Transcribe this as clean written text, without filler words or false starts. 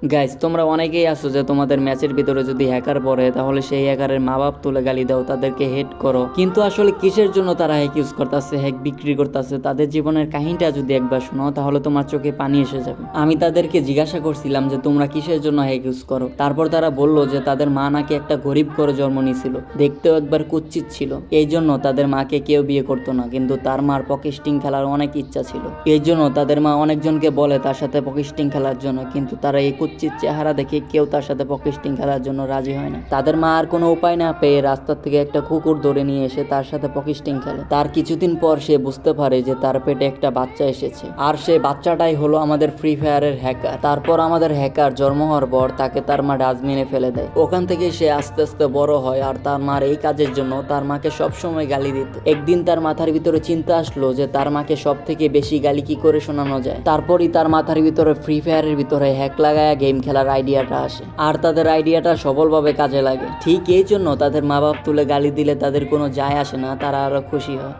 Guys, তোমরা অনেকেই আছো যে তোমাদের ম্যাচের ভিতরে যদি হ্যাকার পড়ে তাহলে সেই হ্যাকারের মা বাপ তুলে গালি দাও, তাদেরকে হেট করো। কিন্তু আসলে কিসের জন্য তারা হ্যাক ইউজ করতেছে, হ্যাক বিক্রি করতেছে, তাদের জীবনের কাহিনীটা যদি একবার শোনো তাহলে তোমার চোখে পানি এসে যাবে। আমি তাদেরকে জিজ্ঞাসা করছিলাম যে তোমরা কিসের জন্য হ্যাক ইউজ করো। তারপর তারা বললো যে তাদের মা নাকি একটা গরিব করে জন্ম নিয়েছিল, দেখতেও একবার কুৎসিত ছিল, এই জন্য তাদের মাকে কেউ বিয়ে করতো না। কিন্তু তার মার পকেস্টিং খেলার অনেক ইচ্ছা ছিল, এই জন্য তাদের মা অনেকজনকে বলে তার সাথে পকেস্টিং খেলার জন্য। কিন্তু তারা এই কুৎসিত চেহারা দেখে কেউ তার সাথে পকেস্টিং খেলার জন্য রাজি হয় না। তাদের মা আর কোনো উপায় না পেয়ে রাস্তার থেকে একটা কুকুর ধরে নিয়ে এসে তার সাথে পকেস্টিং খেলে। তার কিছুদিন পর সে বুঝতে পারে যে তার পেটে একটা বাচ্চা এসেছে, আর সে বাচ্চাটাই হলো আমাদের ফ্রি ফায়ারের হ্যাকার। তারপর আমাদের হ্যাকার জন্ম হওয়ার পর তাকে তার মা ডাস্টবিনে ফেলে দেয়। ওখান থেকে সে আস্তে আস্তে বড় হয়, আর তার মার এই কাজের জন্য তার মাকে সবসময় গালি দিত। একদিন তার মাথার ভিতরে চিন্তা আসলো যে তার মাকে সব থেকে বেশি গালি কি করে শোনানো যায়। তারপরই তার মাথার ভিতরে ফ্রি ফায়ারের ভিতরে হ্যাক লাগায়া গেম খেলার আইডিয়াটা আসে, আর তাদের আইডিয়াটা সফলভাবে কাজে লাগে। ঠিক এই জন্য তাদের মা বাপ তুলে গালি দিলে তাদের কোনো যায় আসে না, তারা আরো খুশি হয়।